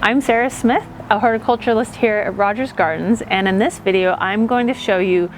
I'm Sarah Smith, a horticulturalist here at Rogers Gardens, and in this video I'm going to show you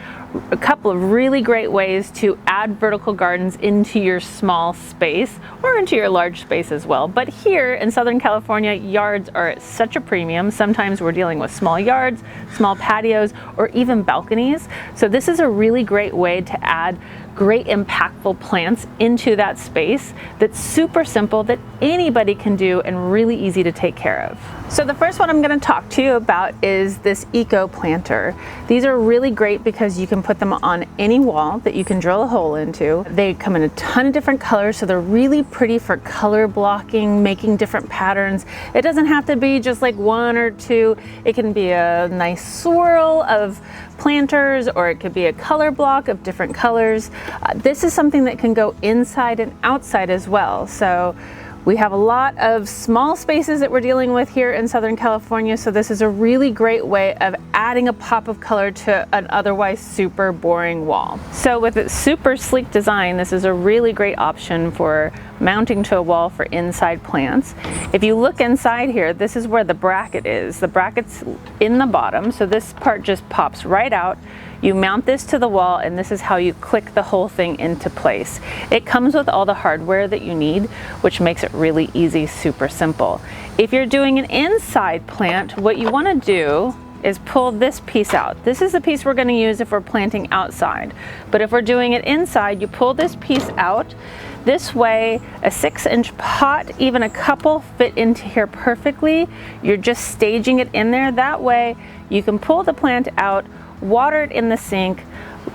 a couple of really great ways to add vertical gardens into your small space or into your large space as well. But here in Southern California, yards are at such a premium. Sometimes we're dealing with small yards, small patios, or even balconies. So this is a really great way to add great impactful plants into that space that's super simple, that anybody can do and really easy to take care of. So the first one I'm going to talk to you about is this eco planter. These are really great because you can put them on any wall that you can drill a hole into. They come in a ton of different colors, so they're really pretty for color blocking, making different patterns. It doesn't have to be just like one or two. It can be a nice swirl of planters, or it could be a color block of different colors. This is something that can go inside and outside as well. So we have a lot of small spaces that we're dealing with here in Southern California, so this is a really great way of adding a pop of color to an otherwise super boring wall. So with its super sleek design, this is a really great option for mounting to a wall for inside plants. If you look inside here, this is where the bracket is. The bracket's in the bottom, so this part just pops right out. You mount this to the wall, and this is how you click the whole thing into place. It comes with all the hardware that you need, which makes it really easy, super simple. If you're doing an inside plant, what you want to do is pull this piece out. This is the piece we're going to use if we're planting outside. But if we're doing it inside, you pull this piece out. This way, a 6-inch pot, even a couple, fit into here perfectly. You're just staging it in there. That way, you can pull the plant out, water it in the sink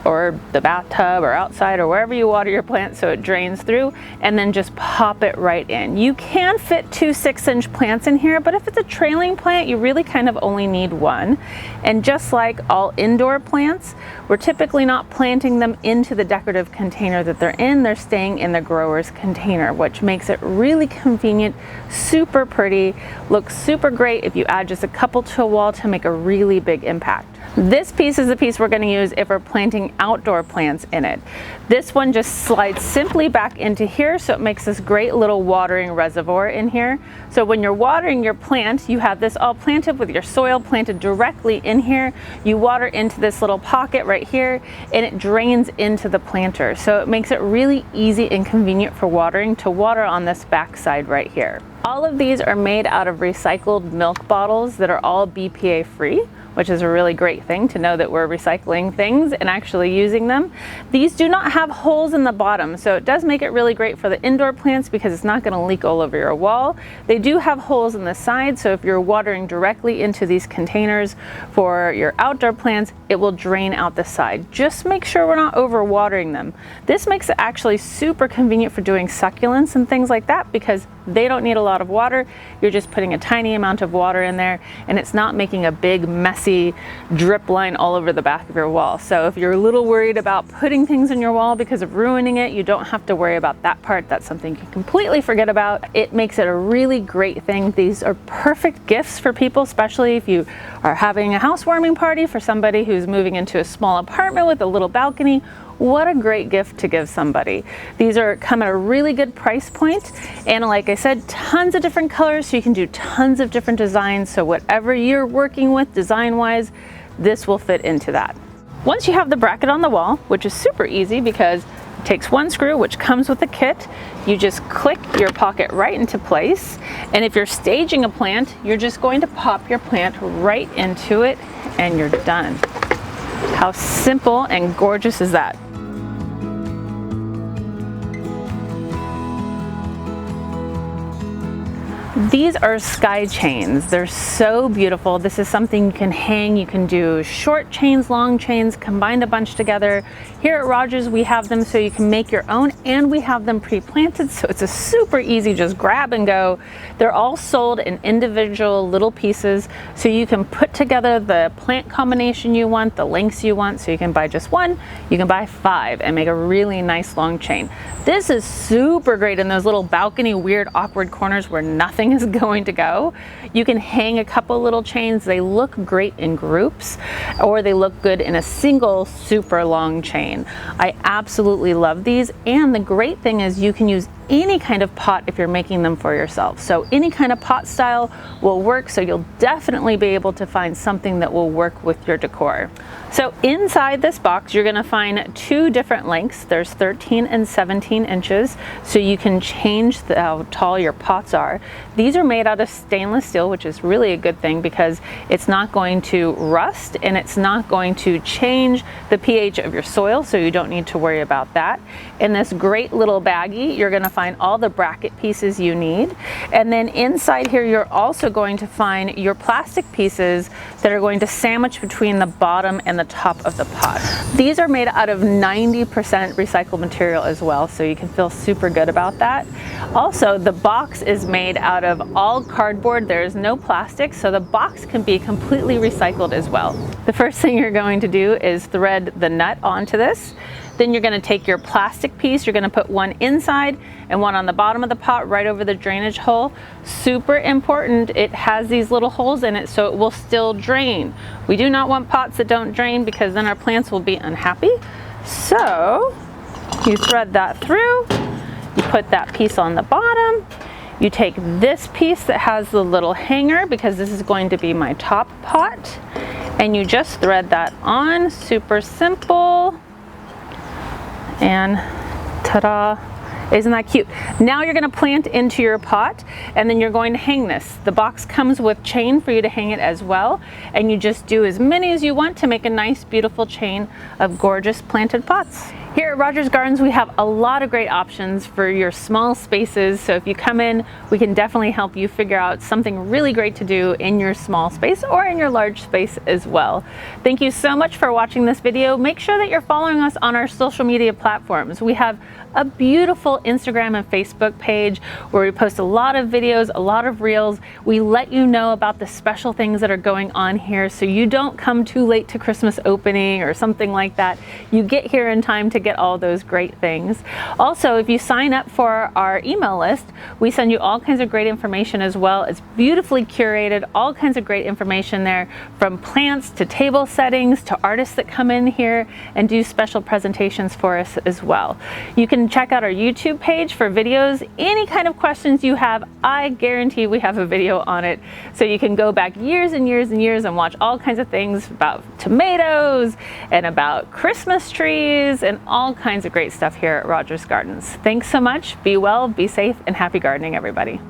or the bathtub or outside or wherever you water your plant so it drains through, and then just pop it right in. You can fit 2 6-inch plants in here, but if it's a trailing plant, you really kind of only need one. And just like all indoor plants, we're typically not planting them into the decorative container that they're in. They're staying in the grower's container, which makes it really convenient, super pretty, looks super great if you add just a couple to a wall to make a really big impact. This piece is the piece we're going to use if we're planting outdoor plants in it. This one just slides simply back into here, so it makes this great little watering reservoir in here. So when you're watering your plant, you have this all planted with your soil planted directly in here. You water into this little pocket right here, and it drains into the planter. So it makes it really easy and convenient for watering to water on this back side right here. All of these are made out of recycled milk bottles that are all BPA free, which is a really great thing to know that we're recycling things and actually using them. These do not have holes in the bottom, so it does make it really great for the indoor plants because it's not gonna leak all over your wall. They do have holes in the side, so if you're watering directly into these containers for your outdoor plants, it will drain out the side. Just make sure we're not over watering them. This makes it actually super convenient for doing succulents and things like that because they don't need a lot of water. You're just putting a tiny amount of water in there, and it's not making a big messy drip line all over the back of your wall. So if you're a little worried about putting things in your wall because of ruining it, you don't have to worry about that part. That's something you can completely forget about. It makes it a really great thing. These are perfect gifts for people, especially if you are having a housewarming party for somebody who's moving into a small apartment with a little balcony. What a great gift to give somebody. These come at a really good price point, and like I said, tons of different colors, so you can do tons of different designs. So whatever you're working with design-wise, this will fit into that. Once you have the bracket on the wall, which is super easy because it takes one screw, which comes with the kit, you just click your pocket right into place. And if you're staging a plant, you're just going to pop your plant right into it, and you're done. How simple and gorgeous is that? These are sky chains. They're so beautiful. This is something you can hang. You can do short chains, long chains, combine a bunch together. Here at Rogers, we have them so you can make your own, and we have them pre-planted, so it's a super easy just grab and go. They're all sold in individual little pieces, so you can put together the plant combination you want, the lengths you want, so you can buy just one, you can buy 5 and make a really nice long chain. This is super great in those little balcony, weird, awkward corners where nothing is going to go. You can hang a couple little chains. They look great in groups, or they look good in a single super long chain. I absolutely love these, and the great thing is you can use any kind of pot if you're making them for yourself. So any kind of pot style will work, so you'll definitely be able to find something that will work with your decor. So inside this box, you're gonna find two different lengths. There's 13 and 17 inches, so you can change how tall your pots are. These are made out of stainless steel, which is really a good thing because it's not going to rust and it's not going to change the pH of your soil, so you don't need to worry about that. In this great little baggie, you're gonna find all the bracket pieces you need. And then inside here, you're also going to find your plastic pieces that are going to sandwich between the bottom and the top of the pot. These are made out of 90% recycled material as well, so you can feel super good about that. Also, the box is made out of all cardboard. There is no plastic, so the box can be completely recycled as well. The first thing you're going to do is thread the nut onto this. Then you're going to take your plastic piece, you're going to put one inside and one on the bottom of the pot right over the drainage hole. Super important, it has these little holes in it so it will still drain. We do not want pots that don't drain because then our plants will be unhappy. So you thread that through, you put that piece on the bottom, you take this piece that has the little hanger because this is going to be my top pot, and you just thread that on. Super simple. And ta-da, isn't that cute? Now you're gonna plant into your pot and then you're going to hang this. The box comes with chain for you to hang it as well, and you just do as many as you want to make a nice beautiful chain of gorgeous planted pots. Here at Rogers Gardens, we have a lot of great options for your small spaces. So if you come in, we can definitely help you figure out something really great to do in your small space or in your large space as well. Thank you so much for watching this video. Make sure that you're following us on our social media platforms. We have a beautiful Instagram and Facebook page where we post a lot of videos, a lot of reels. We let you know about the special things that are going on here so you don't come too late to Christmas opening or something like that. You get here in time to get all those great things. Also, if you sign up for our email list, we send you all kinds of great information as well. It's beautifully curated, all kinds of great information there, from plants to table settings to artists that come in here and do special presentations for us as well. You can check out our YouTube page for videos. Any kind of questions you have, I guarantee we have a video on it. So you can go back years and years and years and watch all kinds of things about tomatoes and about Christmas trees and all kinds of great stuff here at Rogers Gardens. Thanks so much. Be well, be safe, and happy gardening, everybody.